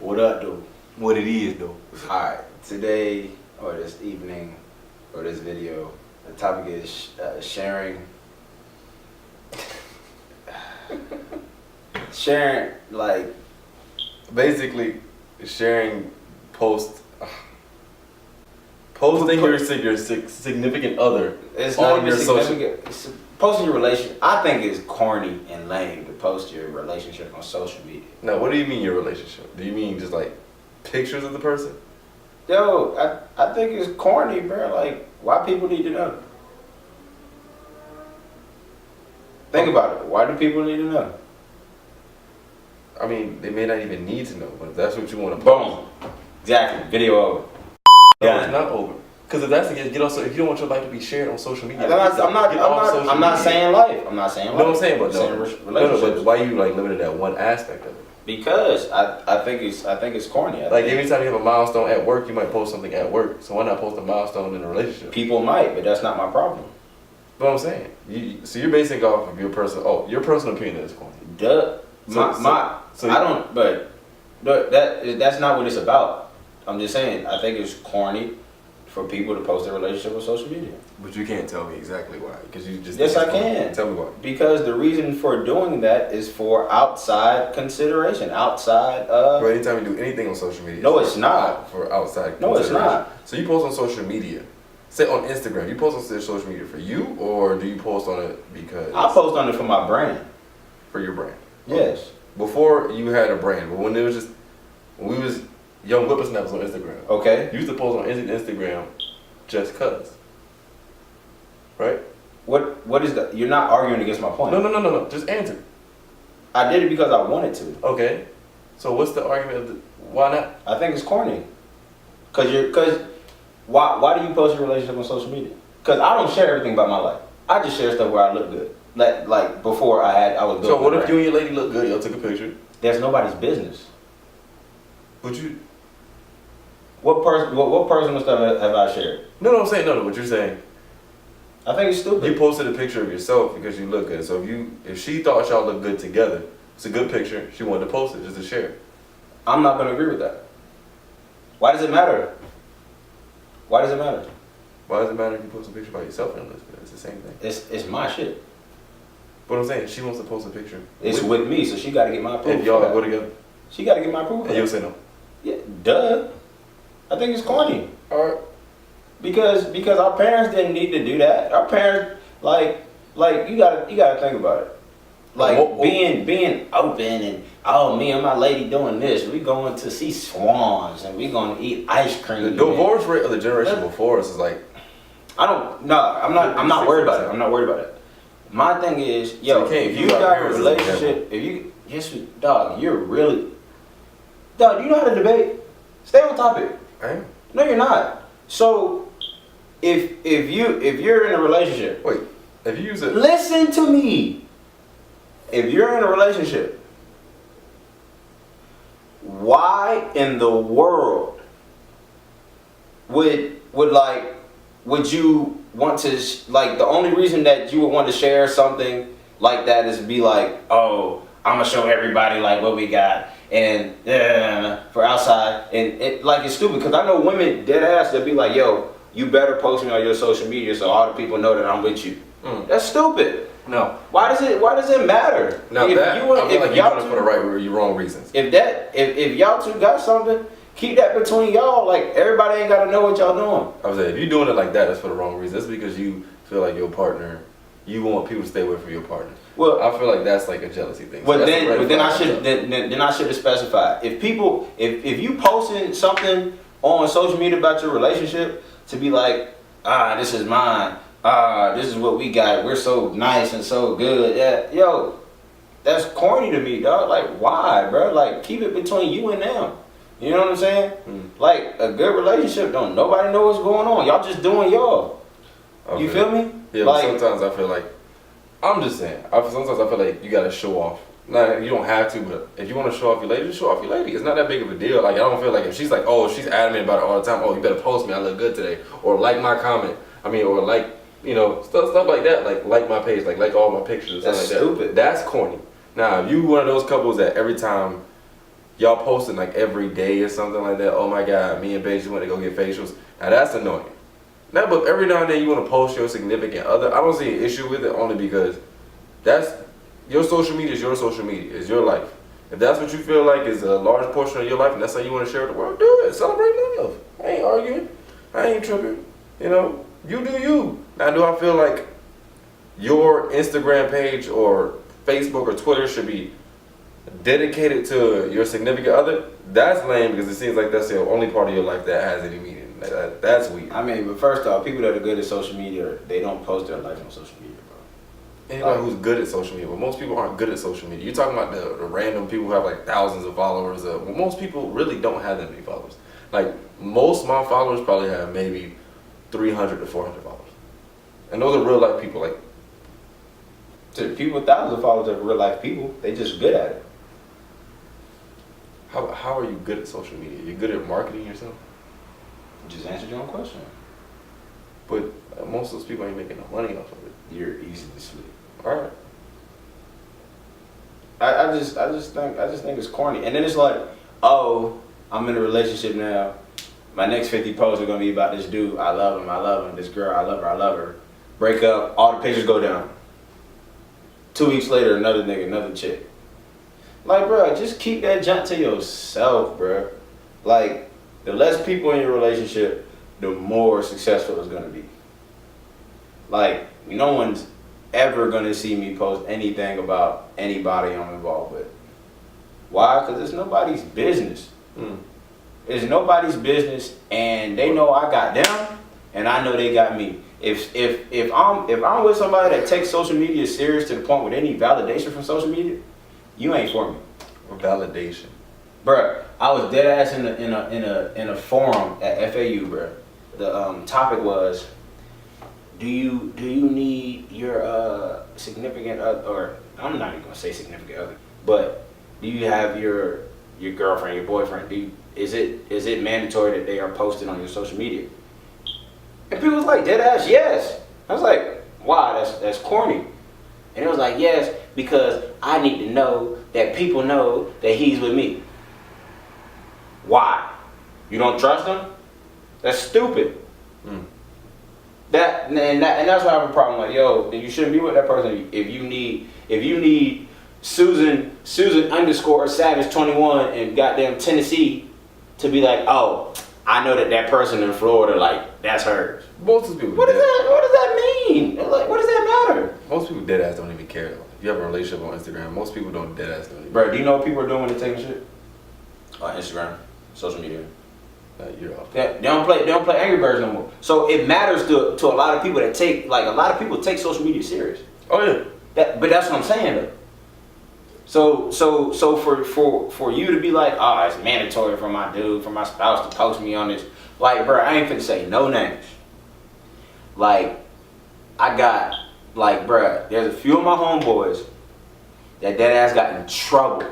What up, though? What it is, though. Alright, today, or this evening, or this video, the topic is sharing. Sharing, like. Basically, sharing posting your significant other It's not on even your social. significant. It's posting your relation. I think it's corny and lame to post your relationship on social media. Now, what do you mean your relationship? Do you mean just like pictures of the person? Yo, I think it's corny, bro. Like, why people need to know? Think about it. Why do people need to know? I mean, they may not even need to know, but if that's what you want to post. Boom. Exactly. Video over. No, Done. it's not over. Because if that's the case, get also if you don't want your life to be shared on social media, I'm not saying life. I'm not saying life. No, I'm saying, but I'm saying no, relationships. but why you like limited that one aspect of it? Because I think it's corny. Like anytime you have a milestone at work, you might post something at work. So why not post a milestone in a relationship? People might, but that's not my problem. But I'm saying, so you're basing off of your personal opinion that it's corny. Duh. That's not what it's about. I'm just saying, I think it's corny for people to post their relationship on social media. But you can't tell me exactly why, because you just. Yes, I can. Tell me why. Because the reason for doing that is for outside consideration, outside. But anytime you do anything on social media, No, it's not. For outside. No, it's not. So you post on social media. Say on Instagram, you post on social media for you, or do you post on it because I post on it for my brand. for your brand? Yes. Before you had a brand, but when we was young whippersnappers on Instagram. Okay. You used to post on Instagram just cuz. Right? What is that? You're not arguing against my point. No. Just answer. I did it because I wanted to. Okay. So what's the argument of why not? I think it's corny. Why do you post your relationship on social media? Because I don't share everything about my life. I just share stuff where I look good. Like before I was. So what if you and your lady look good? Y'all took a picture. There's nobody's business. But you. What personal stuff have I shared? No, I'm saying no. What you're saying. I think it's stupid. You posted a picture of yourself because you look good. So if she thought y'all looked good together, it's a good picture. She wanted to post it just to share. I'm not gonna agree with that. Why does it matter? Why does it matter? Why does it matter if you post a picture by yourself and it looks good? It's the same thing. It's my shit. But I'm saying she wants to post a picture. It's with me, so she got to get my approval. If y'all go together, she got to get my approval. and you'll say no. Yeah, duh. I think it's corny. All right. Because our parents didn't need to do that. Our parents like you gotta think about it. Like being open and me and my lady doing this. We going to see swans and we gonna eat ice cream. The divorce rate of the generation before us is like. I'm not worried about it. I'm not worried about it. My thing is, yo, so if you got a relationship, you're really, dog, you know how to debate. Stay on topic. I am. No, you're not. So, if you're in a relationship, wait, if you use it, listen to me. If you're in a relationship, why in the world would you want to, the only reason that you would want to share something like that is be like, oh, I'm going to show everybody like what we got and for outside. And it's stupid because I know women dead ass that be like, yo, you better post me on your social media so all the people know that I'm with you. That's stupid. No. Why does it matter? Now if that, you, I feel like you're doing it for the right or wrong reasons. If y'all two got something, keep that between y'all. Like, everybody ain't got to know what y'all doing. I was saying, if you're doing it like that, it's for the wrong reason. That's because you feel like your partner, you want people to stay away from your partner. Well, I feel like that's like a jealousy thing. Well, so then I should have specified. If you posting something on social media about your relationship to be like, this is mine. This is what we got. We're so nice and so good. Yeah, yo, that's corny to me, dog. Like, why, bro? Like, keep it between you and them. You know what I'm saying? Like, a good relationship, don't nobody know what's going on. Y'all just doing y'all. Okay. You feel me? Yeah, like, but sometimes I feel like, I'm just saying, sometimes I feel like you gotta show off. Now, you don't have to, but if you want to show off your lady, just show off your lady. It's not that big of a deal. Like, I don't feel like if she's like, oh, she's adamant about it all the time. Oh, you better post me. I look good today. Or like my comment. Or like, stuff like that. Like my page. Like all my pictures. That's like stupid. That's corny. Now, if you one of those couples that every time y'all posting like every day or something like that. Oh my God, me and Paige just went to go get facials. Now that's annoying. Now, but every now and then you want to post your significant other. I don't see an issue with it only because that's your social media is your social media. It's your life. If that's what you feel like is a large portion of your life and that's how you want to share with the world, do it. Celebrate love. I ain't arguing. I ain't tripping. You know, you do you. Now, do I feel like your Instagram page or Facebook or Twitter should be dedicated to your significant other? That's lame because it seems like that's the only part of your life that has any meaning. That's weird. I mean, but first off, people that are good at social media, they don't post their life on social media, bro. Anybody who's good at social media, but most people aren't good at social media. You're talking about the random people who have like thousands of followers. Well, most people really don't have that many followers. Like most of my followers probably have maybe 300 to 400 followers, and those are real life people. Like To people with thousands of followers are real life people. They just good at it. how are you good at social media? You're good at marketing yourself, Just answered your own question. but most of those people ain't making no money off of it. You're easy to sleep. All right. I just think it's corny. And then it's like, oh, I'm in a relationship now. My next 50 posts are gonna be about this dude. I love him. This girl, I love her. Break up, all the pictures go down. 2 weeks later, another nigga, another chick. Like, bro, just keep that junk to yourself, bro. Like, the less people in your relationship, the more successful it's gonna be. Like, no one's ever gonna see me post anything about anybody I'm involved with. Why? Because it's nobody's business. It's nobody's business, and they know I got them, and I know they got me. If I'm with somebody that takes social media serious to the point with any validation from social media, you ain't for me. Validation. Bruh, I was dead ass in a forum at FAU, bruh. The topic was, do you need your significant other, or I'm not even gonna say significant other, but do you have your girlfriend, your boyfriend? Is it mandatory that they are posted on your social media? And people was like, dead ass, yes. I was like, wow, that's corny. And it was like, yes, because I need to know that people know that he's with me. Why? You don't trust him? That's stupid. And that's why I have a problem. Like, yo, then you shouldn't be with that person if you need Susan _ Savage 21 in goddamn Tennessee to be like, oh, I know that person in Florida, like, that's hers. Most of the people. What does that mean? Like, what does that matter? Most people dead ass don't even care. If you have a relationship on Instagram, most people don't dead ass don't even. Bro, do you know what people are doing when they're taking shit? On Instagram, social media. You're off. They don't play Angry Birds no more. So it matters to a lot of people that take, like, a lot of people take social media serious. Oh yeah. But that's what I'm saying though. So for you to be like, oh, it's mandatory for my dude, for my spouse to post me on this. Like, bro, I ain't finna say no names. Like, I got, like, bro, there's a few of my homeboys that ass got in trouble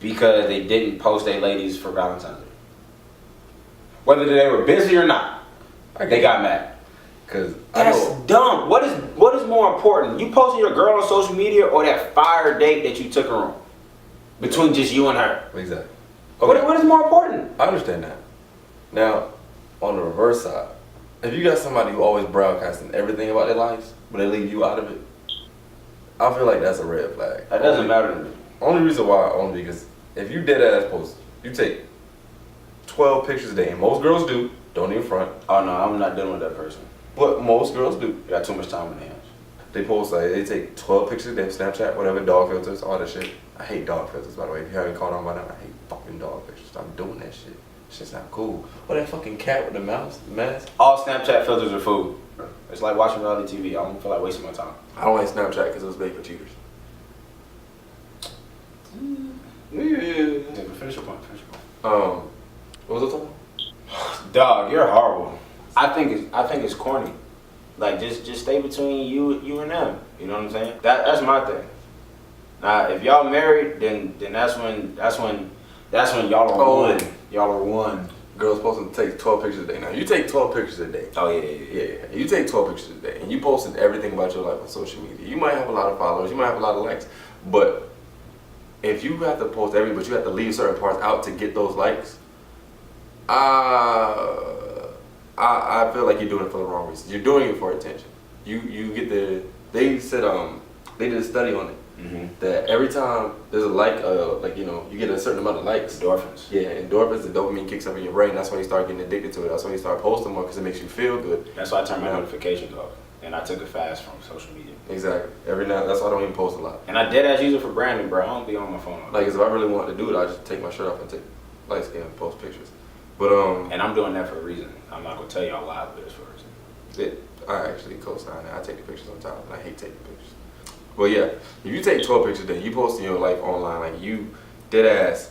because they didn't post their ladies for Valentine's Day. Whether they were busy or not, they got mad. Cause That's dumb. What is more important? You posting your girl on social media or that fire date that you took her on? Between just you and her. Exactly. Okay. What is more important? I understand that. Now, on the reverse side, if you got somebody who always broadcasting everything about their lives, but they leave you out of it, I feel like that's a red flag. That doesn't matter to me. Only reason why, only because if you dead ass post, you take 12 pictures a day, and most girls do, don't even front. Oh no, I'm not dealing with that person. But most girls do. You got too much time in their hands. They post like, they take 12 pictures a day, Snapchat, whatever, dog filters, all that shit. I hate dog filters, by the way. If you haven't caught on by now, I hate fucking dog pictures. Stop doing that shit. Shit's not cool. Or that fucking cat with the mask. All Snapchat filters are food. It's like watching reality TV. I don't feel like wasting my time. I don't like Snapchat because it was made for cheaters. Yeah, finish your point. What was I talking about? Dog, you're horrible. I think it's corny. Like, just stay between you and them. You know what I'm saying? That's my thing. Now, if y'all married, then that's when y'all are one. Y'all are one. Girls supposed to take 12 pictures a day. Now, you take 12 pictures a day. Oh yeah. Yeah. You take 12 pictures a day, and you posting everything about your life on social media. You might have a lot of followers, you might have a lot of likes, but if you have to post but you have to leave certain parts out to get those likes, I feel like you're doing it for the wrong reasons. You're doing it for attention. You get they said they did a study on it that every time there's a like you get a certain amount of likes. Endorphins. Yeah, endorphins, the dopamine kicks up in your brain. That's why you start getting addicted to it. That's why you start posting more because it makes you feel good. That's why I turned my notifications off, and I took a fast from social media. Exactly. Every now, that's why I don't even post a lot. And I dead ass use it for branding, bro. I don't be on my phone all day. Like, if I really want to do it, I just take my shirt off and take light skin and post pictures. But And I'm doing that for a reason. I'm not gonna tell y'all why, but it's for a reason. I actually co-sign it. I take the pictures on time, and I hate taking pictures. Well, yeah, if you take 12 pictures, then you posting your life online, like you dead ass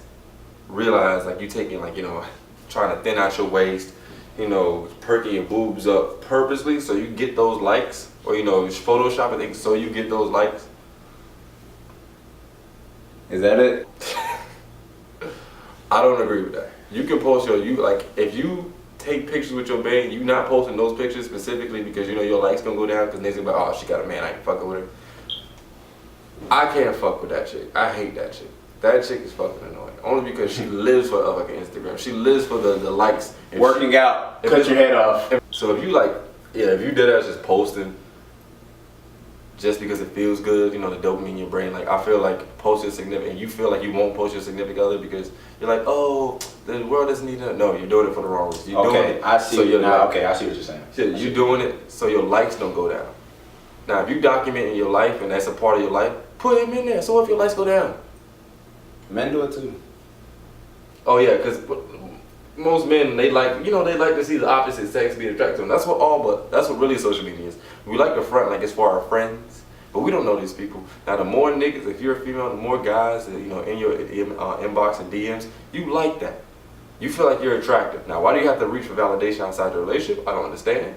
realize, like you taking, like, you know, trying to thin out your waist, you know, perking your boobs up purposely so you get those likes, or, you know, photoshopping things so you get those likes. Is that it? I don't agree with that. You can post if you take pictures with your bae, you not posting those pictures specifically because you know your likes gonna go down because niggas gonna be like, oh, she got a man, I ain't fucking with her. I can't fuck with that chick. I hate that chick. That chick is fucking annoying. Only because she lives for fucking Instagram. She lives for the likes. Working out. Cut your head off. So if you if you did that just posting just because it feels good, you know, the dopamine in your brain, like I feel like posting significant, you feel like you won't post your significant other because you're like, oh, the world doesn't need to. No, you're doing it for the wrong reason. You're doing it. I see. So you're now, like, okay, I see what you're saying. Yeah, you're doing it so your likes don't go down. Now, if you documenting your life and that's a part of your life, put him in there. So if your likes go down, Men do it too. oh yeah, because most men they like to see the opposite sex be attracted to them. That's what really social media is. We like the front like it's for our friends, but we don't know these people. Now, the more niggas, if you're a female, the more guys, you know, in your inbox and DMs, you like that. You feel like you're attractive. Now, why do you have to reach for validation outside the relationship? I don't understand.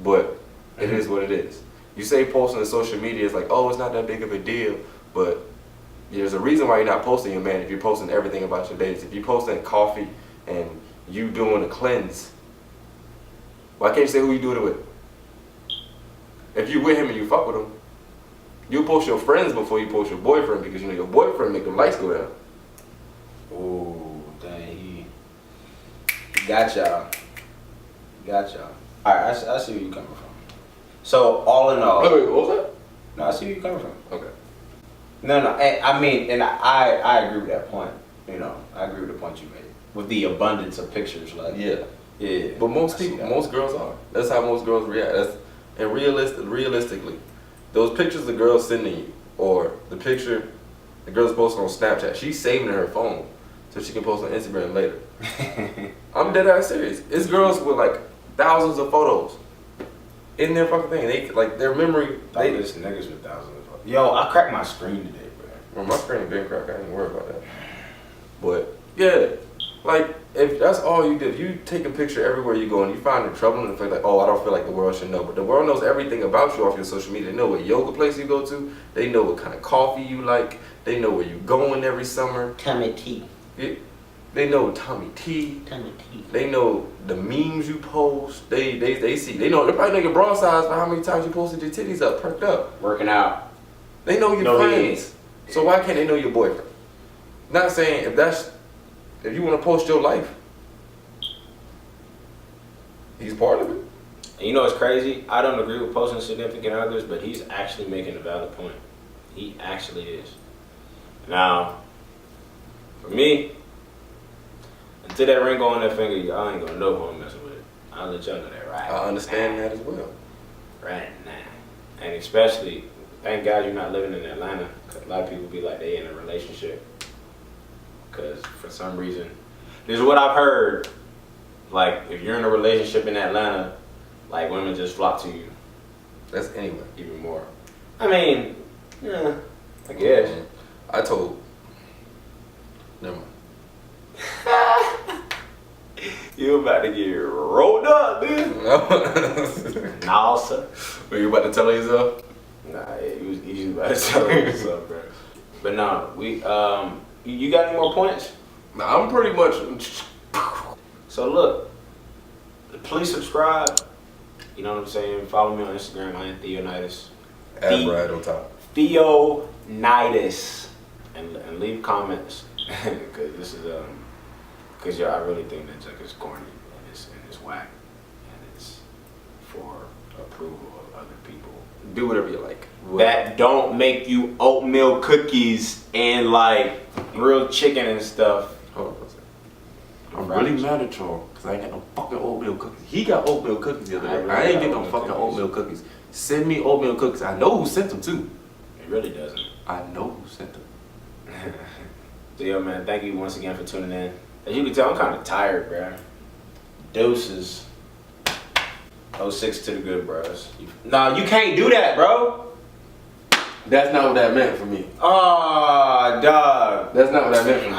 But it is what it is. You say posting on social media is like, oh, it's not that big of a deal, but there's a reason why you're not posting your man if you're posting everything about your dates. If you're posting coffee and you doing a cleanse, why can't you say who you doing it with? If you with him and you fuck with him, you post your friends before you post your boyfriend because you know your boyfriend make the lights go down. Oh, dang, he got y'all. Got y'all. Alright, I see where you coming from. So, all in all... Wait, what was that? No, I see where you coming from. Okay. No, I mean, and I agree with that point. You know, I agree with the point you made. With the abundance of pictures, like... Yeah. Yeah. But most girls are. That's how most girls react. And realistically, those pictures the girl's sending you, or the picture the girl's posting on Snapchat, she's saving in her phone so she can post on Instagram later. I'm dead ass serious. It's girls with like thousands of photos in their fucking thing. They like their memory. This niggas with thousands of photos. Yo, I cracked my screen today, bro. Well, my screen been cracked. I ain't worried about that. But yeah, like if that's all you did, if you take a picture everywhere you go and you find trouble and feel like, oh, I don't feel like the world should know, but the world knows everything about you off your social media. They know what yoga place you go to. They know what kind of coffee you like. They know where you going every summer. Tommy T. They know Tommy T. Tommy T. They know the memes you post. They see. They probably know your bra size by how many times you posted your titties up, perked up. Working out. They know your friends. So why can't they know your boyfriend? Not saying if you want to post your life, he's part of it. And you know what's crazy? I don't agree with posting significant others, but he's actually making a valid point. He actually is. Now, for me, until that ring go on that finger, y'all ain't gonna know who I'm messing with. I'll let y'all know that right I understand that as well. Right now. And especially, thank God you're not living in Atlanta, because a lot of people be like they in a relationship. Because for some reason, this is what I've heard. Like, if you're in a relationship in Atlanta, like, women just flock to you. That's anyway. Even more. I mean, yeah, I guess. I told. Never mind. You about to get rolled up, dude. Nah, sir. Were you about to tell yourself? Nah, yeah, he was about to tell himself, bro. But no, you got any more points? Nah, I'm pretty much. So look, please subscribe. You know what I'm saying? Follow me on Instagram. I am Theonitis. Add Brad on top. Theonitis. Nidus. And leave comments because this is because I really think that Chuck is corny and it's whack and it's for approval of other people Do whatever you like. that don't make you oatmeal cookies and like grilled chicken and stuff. Hold on for a second. I'm really mad at y'all because I ain't got no fucking oatmeal cookies. He got oatmeal cookies the other day. I ain't get no fucking oatmeal cookies. Send me oatmeal cookies. I know who sent them too. It really doesn't. I know who sent them. So yo, man, thank you once again for tuning in. As you can tell, I'm kind of tired, bro. Deuces. 06 to the good bros. Nah, you can't do that, bro. That's not what that meant for me. Ah, dog. That's not what that meant for me.